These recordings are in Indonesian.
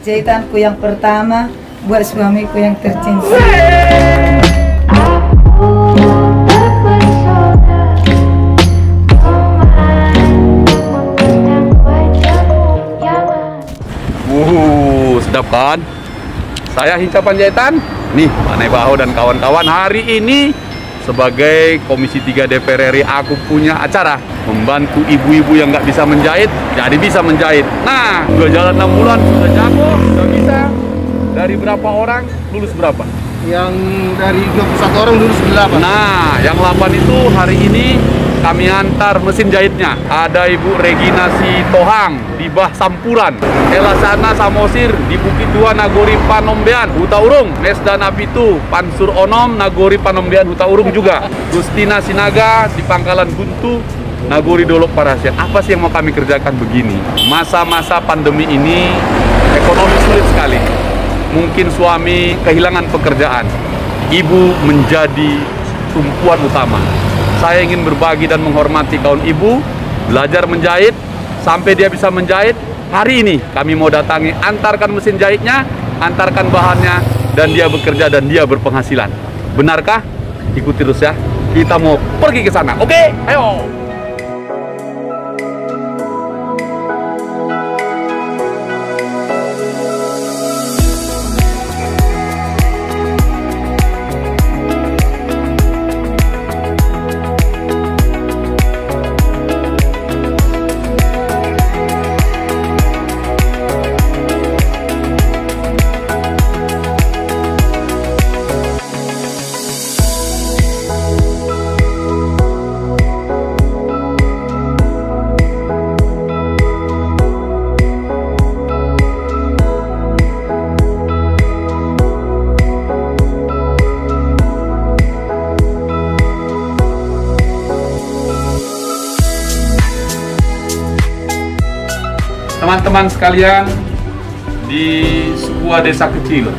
jahitanku yang pertama buat suamiku yang tercinta. Sedap kan? Saya Hinca Panjaitan. Nih, Pak Nebaho dan kawan-kawan, hari ini sebagai Komisi 3 DPR RI aku punya acara membantu ibu-ibu yang nggak bisa menjahit jadi bisa menjahit. Nah, udah jalan 6 bulan, sudah jago, sudah bisa. Dari berapa orang lulus berapa? Yang dari 21 orang lulus 8. Nah, yang 8 itu hari ini kami antar mesin jahitnya. Ada Ibu Regina Sitohang di Bah Sampuran, Elasana Samosir di Bukit Dua Nagori Panombean, Huta Urung, Mesda Napitu, Pansur Onom, Nagori Panombean, Huta Urung juga. Gustina Sinaga di Pangkalan Buntu, Nagori Dolok Parasian. Apa sih yang mau kami kerjakan begini? Masa-masa pandemi ini ekonomi sulit sekali. Mungkin suami kehilangan pekerjaan, ibu menjadi tumpuan utama. Saya ingin berbagi dan menghormati kaum ibu, belajar menjahit, sampai dia bisa menjahit. Hari ini kami mau datangi, antarkan mesin jahitnya, antarkan bahannya, dan dia bekerja dan dia berpenghasilan. Benarkah? Ikuti terus ya, kita mau pergi ke sana. Oke, ayo! Teman-teman sekalian, di sebuah desa kecil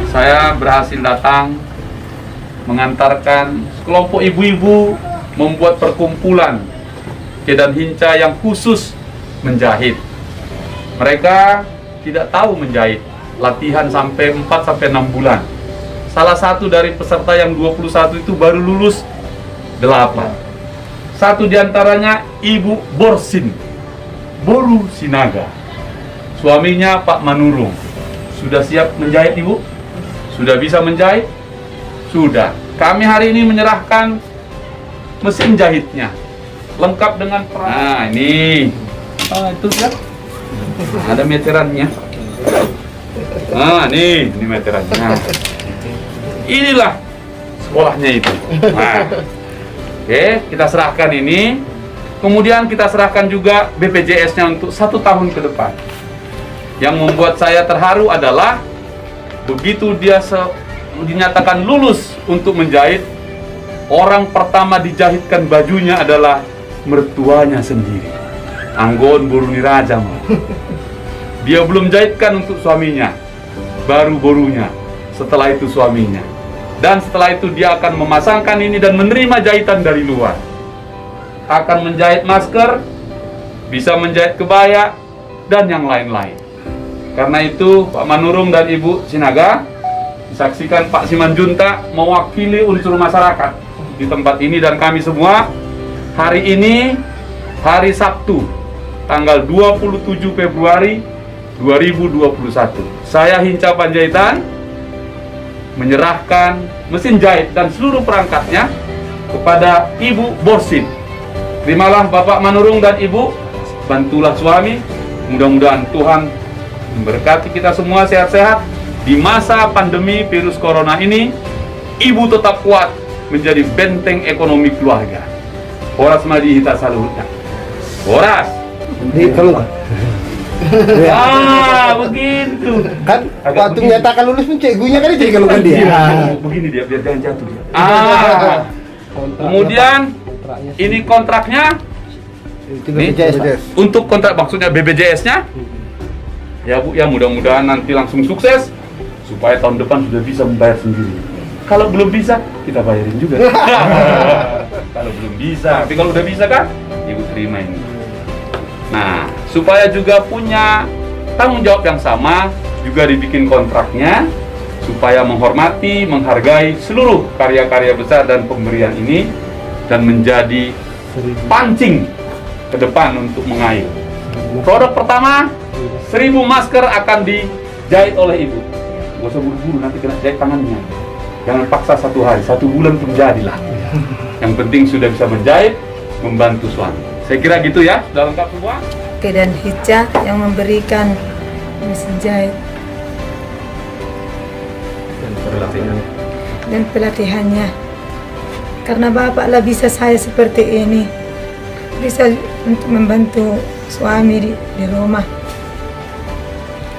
saya berhasil datang mengantarkan sekelompok ibu-ibu membuat perkumpulan Kedan Hinca yang khusus menjahit. Mereka tidak tahu menjahit, latihan sampai 4-6 bulan. Salah satu dari peserta yang 21 itu baru lulus 8. Satu diantaranya Ibu Borsin Boru Sinaga, suaminya Pak Manurung. Sudah siap menjahit, Ibu? Sudah bisa menjahit? Sudah. Kami hari ini menyerahkan mesin jahitnya, lengkap dengan peran. Nah, ini. Itu ya. Ada meterannya. Nah, ini meterannya. Inilah sekolahnya itu. Nah. Oke, kita serahkan ini. Kemudian kita serahkan juga BPJS-nya untuk 1 tahun ke depan. Yang membuat saya terharu adalah begitu dia dinyatakan lulus untuk menjahit, orang pertama dijahitkan bajunya adalah mertuanya sendiri, Anggon Boruni Raja. Dia belum jahitkan untuk suaminya, baru borunya, setelah itu suaminya. Dan setelah itu dia akan memasangkan ini dan menerima jahitan dari luar. Akan menjahit masker, bisa menjahit kebaya, dan yang lain-lain. Karena itu Pak Manurung dan Ibu Sinaga, disaksikan Pak Simanjunta mewakili unsur masyarakat di tempat ini dan kami semua. Hari ini, hari Sabtu, tanggal 27 Februari 2021. Saya Hinca Panjaitan menyerahkan mesin jahit dan seluruh perangkatnya kepada Ibu Borsin. Terimalah Bapak Manurung dan Ibu, bantulah suami. Mudah-mudahan Tuhan memberkati kita semua sehat-sehat. Di masa pandemi virus corona ini, Ibu tetap kuat menjadi benteng ekonomi keluarga. Horas madi hita saluhutnya. Horas. Kalau begitu. kan waktu menyatakan lulus pun cikgunya kan jadi kalau dia. Begini dia biar jangan jatuh dia. Kemudian ini kontraknya. Untuk kontrak maksudnya BPJS-nya. Ya Bu, ya mudah-mudahan nanti langsung sukses supaya tahun depan sudah bisa membayar sendiri. Kalau belum bisa, kita bayarin juga. Kalau belum bisa, tapi kalau udah bisa kan, Ibu terima ini. Nah, supaya juga punya tanggung jawab yang sama juga dibikin kontraknya supaya menghormati, menghargai seluruh karya-karya besar dan pemberian ini dan menjadi pancing ke depan untuk mengayuh. Produk pertama, 1000 masker akan dijahit oleh ibu. Gak usah buru-buru, nanti kena jahit tangannya. Jangan paksa 1 hari, 1 bulan pun jadilah. Yang penting sudah bisa menjahit, membantu suami. Saya kira gitu ya, sudah lengkap semua. Oke, dan Hica yang memberikan mesin jahit dan pelatihannya. Karena bapaklah bisa saya seperti ini, bisa untuk membantu suami di rumah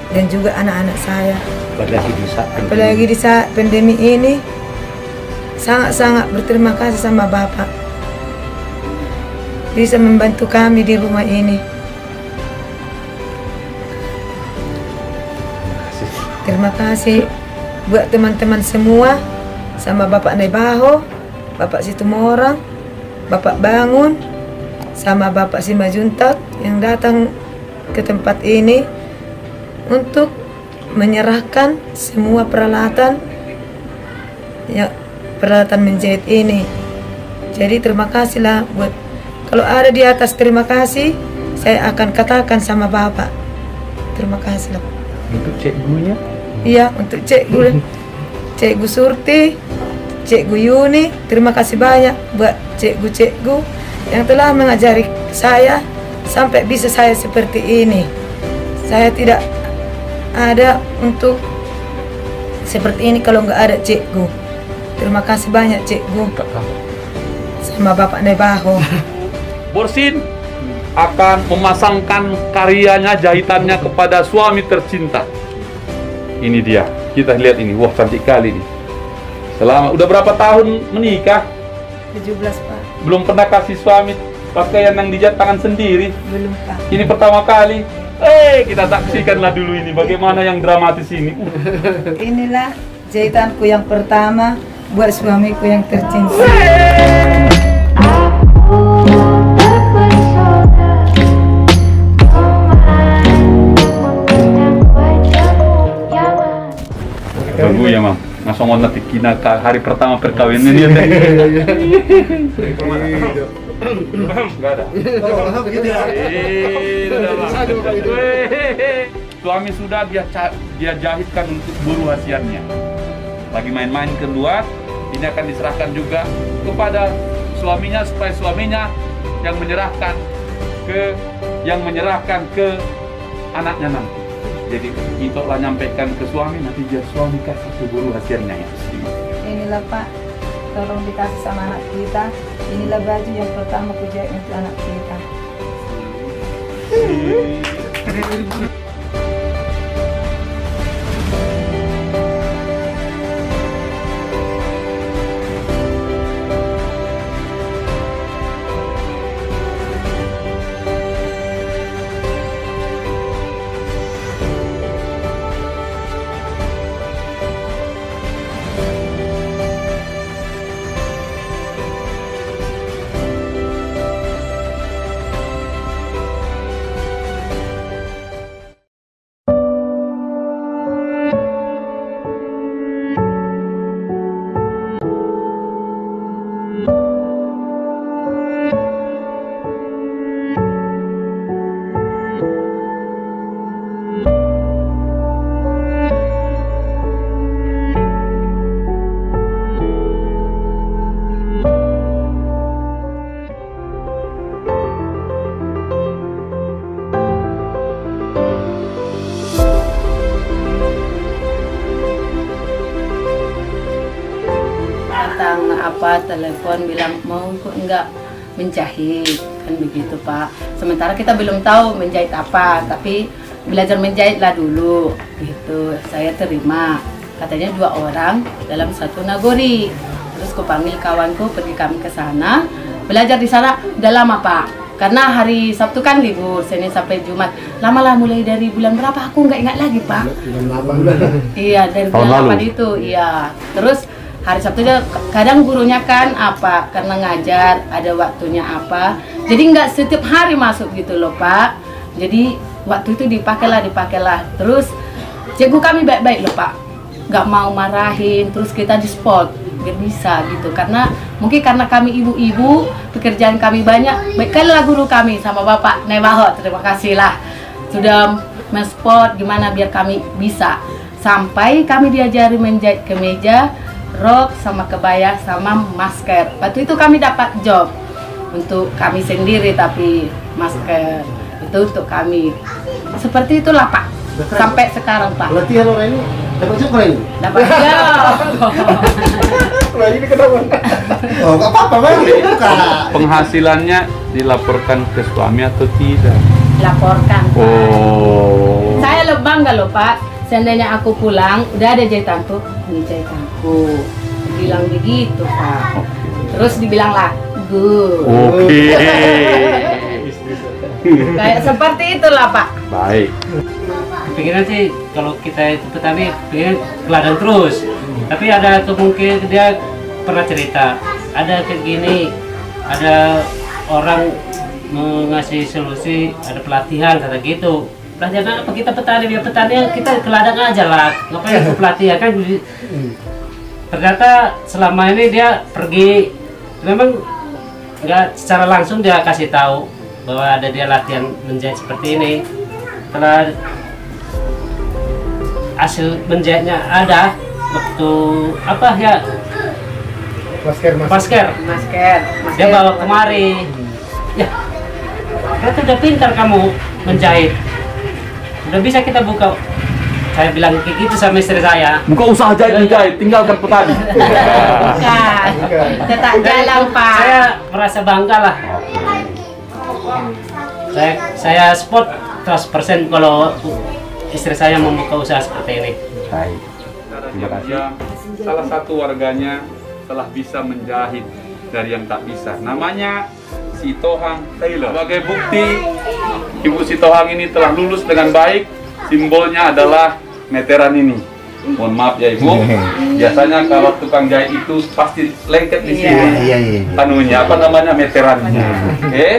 dan juga anak-anak saya. Apalagi di saat pandemi ini, sangat-sangat berterima kasih sama bapak bisa membantu kami di rumah ini. Terima kasih buat teman-teman semua, sama Bapak Nebaho, Bapak Situmorang, Bapak Bangun, sama Bapak Simajuntak yang datang ke tempat ini untuk menyerahkan semua peralatan menjahit ini. Jadi terima kasihlah buat, kalau ada di atas terima kasih, saya akan katakan sama Bapak. Terima kasih lah. Untuk cikgunya? Iya, untuk Cikgu Surti, Cikgu Yuni, terima kasih banyak buat cikgu-cikgu yang telah mengajari saya sampai bisa saya seperti ini. Saya tidak ada untuk seperti ini kalau nggak ada cikgu. Terima kasih banyak cikgu sama Bapak Nebaho. Borsin akan memasangkan karyanya, jahitannya kepada suami tercinta. Ini dia, kita lihat ini, wah cantik kali nih. Selama udah berapa tahun menikah? 17 Pak. Belum pernah kasih suami pakaian yang dijahit tangan sendiri? Belum Pak. Ini pertama kali. Kita saksikanlah dulu ini, bagaimana yang dramatis ini. Inilah jahitanku yang pertama buat suamiku yang tercinta. Bagus ya, Mam. Langsung on nanti kina hari pertama perkawinan dia teh. Enggak ada. Suami sudah dia jahitkan untuk buruh hasiannya. Lagi main-main keluar, ini akan diserahkan juga kepada suaminya supaya suaminya yang menyerahkan ke anaknya nanti. Jadi itu lah nyampaikan ke suami, nanti biar suami kasih ke buruh hasilnya ya. Inilah Pak, tolong dikasih sama anak kita. Inilah baju yang pertama kujahit untuk anak kita. Telepon bilang mau kok enggak menjahit, kan begitu Pak. Sementara kita belum tahu menjahit apa, tapi belajar menjahit lah dulu gitu. Saya terima, katanya 2 orang dalam satu nagori. Terus aku panggil kawanku, pergi kami ke sana belajar di sana. Udah lama Pak, karena hari Sabtu kan libur, Senin sampai Jumat. Lama lah, mulai dari bulan berapa aku nggak ingat lagi Pak. Iya, dari bulan 8 itu. Iya, terus hari Sabtu aja, kadang gurunya kan apa, karena ngajar, ada waktunya apa. Jadi nggak setiap hari masuk gitu loh Pak. Jadi waktu itu dipakailah. Terus cikgu kami baik-baik loh Pak, nggak mau marahin, terus kita di spot biar bisa gitu. Karena mungkin karena kami ibu-ibu, pekerjaan kami banyak, baikkanlah guru kami sama Bapak Nebaho, terima kasih lah sudah men-spot gimana biar kami bisa. Sampai kami diajari menjahit kemeja, rok, sama kebaya, sama masker. Waktu itu kami dapat job untuk kami sendiri, tapi masker itu untuk kami. Seperti itulah Pak, sampai sekarang Pak. Latihan orang ini dapat job ini? Dapat job. Nah ini kenapa? Oh nggak apa-apa Bang, buka. Penghasilannya dilaporkan ke suami atau tidak? Laporkan Pak. Oh. Saya lo bangga loh Pak, seandainya aku pulang udah ada jahitanku, ini jahitanku, bilang begitu Pak. Terus dibilang lagu. Oke. Kayak seperti itulah Pak. Baik. Pengennya sih kalau kita itu petani pengen ke ladang terus, tapi ada kemungkinan dia pernah cerita ada kayak gini, ada orang mengasih solusi, ada pelatihan kata gitu. Pelatihan apa, kita petani, biar petani kita ke ladang aja lah, ngapain ke pelatihan kan. Ternyata selama ini dia pergi, memang nggak secara langsung dia kasih tahu bahwa ada dia latihan menjahit seperti ini. Setelah hasil menjahitnya ada, waktu apa ya, masker dia bawa kemari. Ya, ternyata udah pintar kamu menjahit, udah bisa kita buka. Saya bilang kayak gitu sama istri saya, Buka usaha jahit, tinggalkan petani. Bukan, tetap jalan Pak. saya merasa bangga lah. Saya sport 100% kalau istri saya membuka usaha seperti ini. Baik. Terima kasih. Salah satu warganya telah bisa menjahit dari yang tak bisa. Namanya Sitohang Taylor. Sebagai bukti, Ibu Sitohang ini telah lulus dengan baik. Simbolnya adalah meteran ini. Mohon maaf ya Ibu. Biasanya kalau tukang jahit itu pasti lengket di sini. Iya. Anunya apa namanya, meterannya. Oke.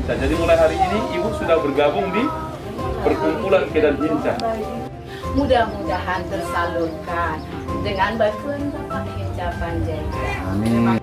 Jadi mulai hari ini Ibu sudah bergabung di perkumpulan Kedan Hinca. Mudah-mudahan tersalurkan dengan bantuan Bapak Hinca Panjaitan. Amin.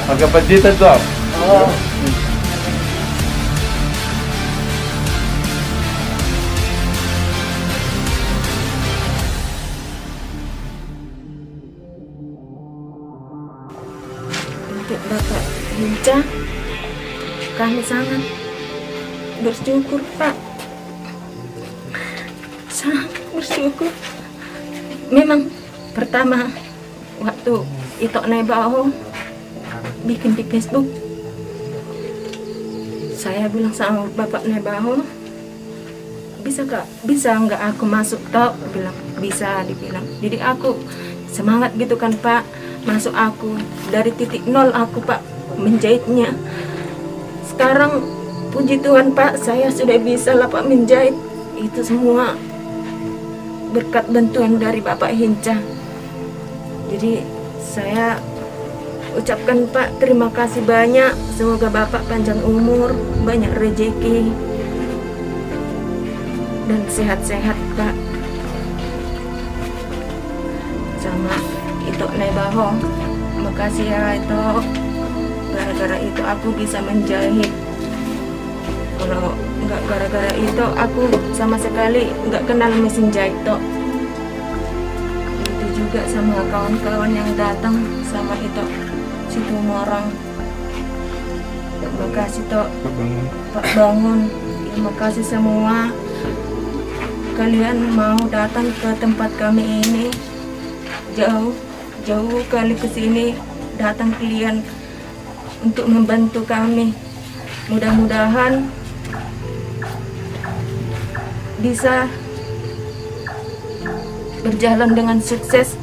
Pakai pejita tuh. Oh. Untuk Bapak Hinca, kami sangat bersyukur Pak. Sangat bersyukur. Memang pertama waktu Itok Nebaho bikin di Facebook, saya bilang sama Bapak Nebaho, bisa nggak aku masuk tok? Bilang bisa, dibilang. Jadi aku semangat gitu kan Pak, masuk aku dari titik nol aku Pak menjahitnya. Sekarang puji Tuhan Pak, saya sudah bisa lah Pak menjahit. Itu semua berkat bantuan dari Bapak Hinca. Jadi saya ucapkan Pak terima kasih banyak. Semoga Bapak panjang umur, banyak rezeki dan sehat-sehat Pak. Sama Itok Nebaho, makasih ya Itok. Gara-gara itu aku bisa menjahit. Kalau nggak gara-gara itu aku sama sekali nggak kenal mesin jahit Tok. Itu juga sama kawan-kawan yang datang sama itu situ Morang. Terima kasih Tok Pak Bangun. Terima kasih semua kalian mau datang ke tempat kami ini, jauh kali ke sini datang kalian untuk membantu kami. Mudah-mudahan bisa berjalan dengan sukses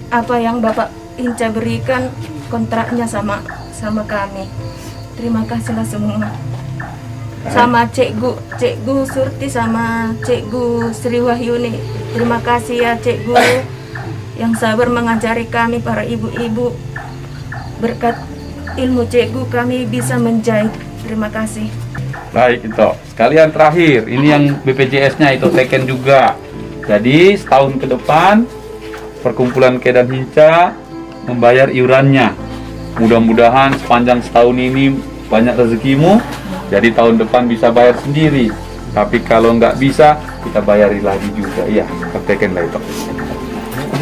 apa yang Bapak Hinca berikan kontraknya sama kami. Terima kasihlah semua. Sama Cikgu Surti sama Cikgu Sri Wahyuni. Terima kasih ya Cikgu yang sabar mengajari kami para ibu-ibu. Berkat ilmu Cikgu kami bisa menjahit. Terima kasih. Baik itu. Sekalian terakhir, ini yang BPJS-nya itu teken juga. Jadi setahun ke depan perkumpulan Kedan Hinca membayar iurannya. Mudah-mudahan sepanjang setahun ini banyak rezekimu. Jadi tahun depan bisa bayar sendiri. Tapi kalau nggak bisa, kita bayari lagi juga. Iya, praktekin lah itu.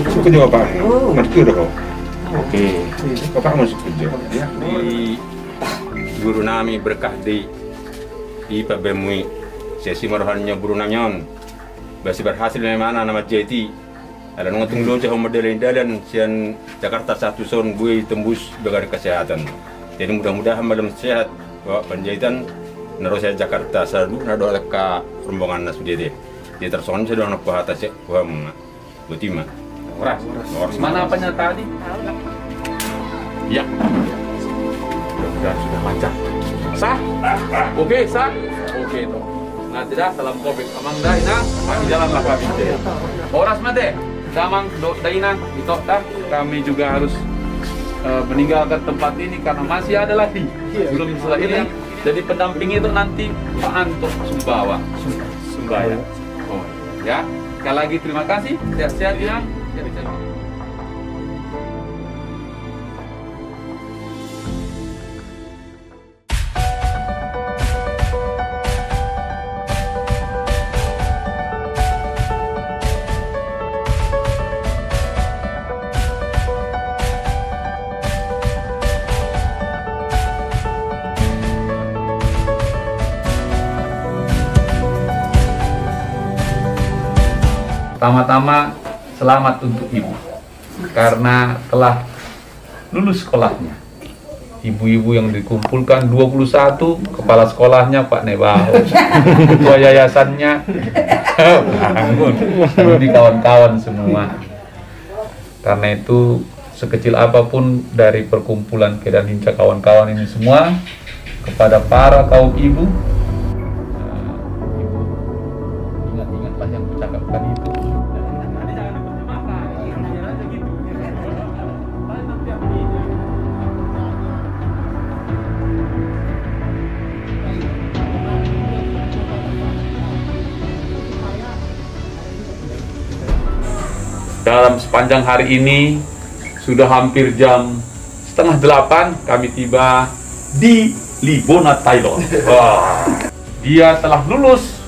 Masuk kerja Bapak. Ngerti udah kau? Oke. Bapak masuk kerja. Ya. Di guru nami berkah di pabemui sesi marhannya guru namyon. Basi berhasil memang nama JT. Ada nonton dulu jauh model dan sian Jakarta 1 son gue tembus dengan kesehatan. Jadi mudah-mudahan malam sehat. Bapak penjahitan narosnya Jakarta selalu nado leka rombongan nas dede. Dia terson sudah nak bahata sih paham butima. Horas. Mana apanya tadi? Ya. Sudah lancar. Sah? Oke, sah? Oke toh. Nah, tidak salam covid. Amang daina, kami jalanlah kami. Horas mate. Damang daina itu kami juga harus meninggalkan tempat ini karena masih ada lagi belum setelah ini. Jadi pendamping itu nanti Pak Anto Sumbaya. Oh, ya. Sekali lagi terima kasih. Sehat-sehat ya. Pertama-tama selamat untuk ibu karena telah lulus sekolahnya. Ibu-ibu yang dikumpulkan 21, kepala sekolahnya Pak Nebaho, ketua yayasannya bangun, ini kawan-kawan semua. Karena itu sekecil apapun dari perkumpulan Kedan Hinca kawan-kawan ini semua kepada para kaum ibu, ingat-ingatlah yang kucakapkan itu. Dalam sepanjang hari ini sudah hampir jam 7:30 kami tiba di Libona, Thailand. Dia telah lulus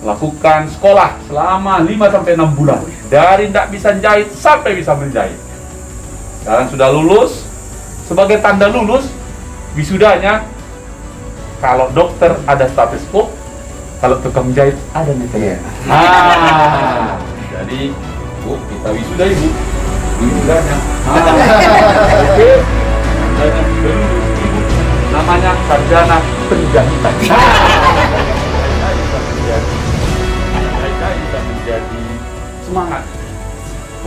lakukan sekolah selama 5-6 bulan dari tidak bisa menjahit sampai bisa menjahit. Sekarang sudah lulus. Sebagai tanda lulus wisudanya, kalau dokter ada stetoskop, kalau tukang jahit ada meter. Jadi Bu, kita wisuda ibu. Wisudanya. Oke. Dan ibu namanya sarjana penjahitan. Bisa menjadi semangat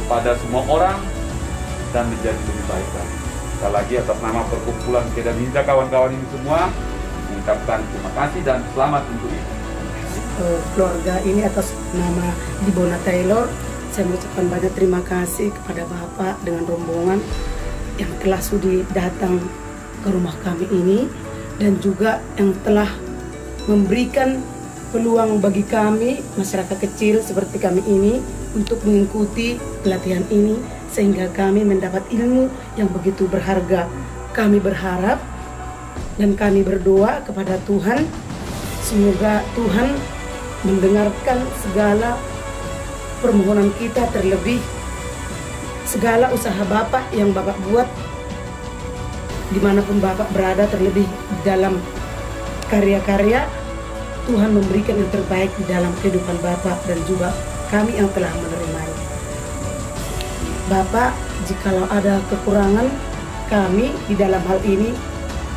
kepada semua orang dan menjadi lebih baik lagi. Sekali lagi atas nama perkumpulan Kedan Hinca kawan-kawan ini semua mengucapkan terima kasih dan selamat untuk ibu. Keluarga ini atas nama Libona Taylor, saya mengucapkan banyak terima kasih kepada Bapak dengan rombongan yang telah sudi datang ke rumah kami ini dan juga yang telah memberikan peluang bagi kami, masyarakat kecil seperti kami ini, untuk mengikuti pelatihan ini sehingga kami mendapat ilmu yang begitu berharga. Kami berharap dan kami berdoa kepada Tuhan, semoga Tuhan mendengarkan segala permohonan kita, terlebih segala usaha Bapak yang Bapak buat dimanapun Bapak berada, terlebih dalam karya-karya, Tuhan memberikan yang terbaik di dalam kehidupan Bapak dan juga kami yang telah menerimanya. Bapak, jikalau ada kekurangan kami di dalam hal ini,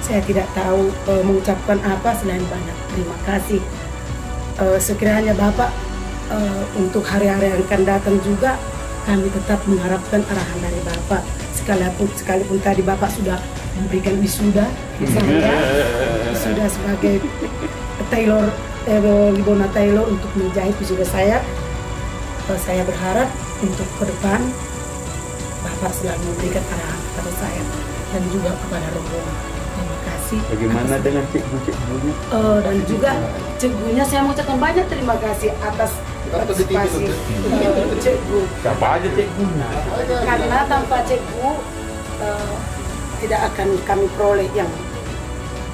saya tidak tahu mengucapkan apa selain banyak terima kasih. Sekiranya Bapak untuk hari-hari yang akan datang juga, kami tetap mengharapkan arahan dari Bapak. Sekalipun tadi Bapak sudah memberikan wisuda saya, wisuda sebagai tailor, Libona Tailor untuk menjahit wisuda saya. Saya berharap untuk ke depan Bapak selalu memberikan arahan kepada saya dan juga kepada rombongan. Terima kasih. Bagaimana dengan cikgu-cikgunya? Dan juga cikgunya saya mengucapkan banyak terima kasih atas partisipasi cikgu. Siapa aja cikgunya? Karena tanpa cikgu tidak akan kami peroleh yang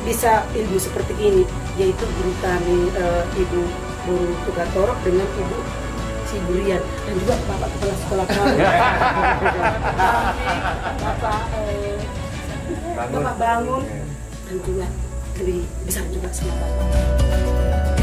bisa ilmu seperti ini, yaitu guru kami, Ibu Guru Tugatorok dengan Ibu Siburian dan juga Bapak Kepala Sekolah kami, Bapak Bangun, dan juga lebih besar juga sama Bapak.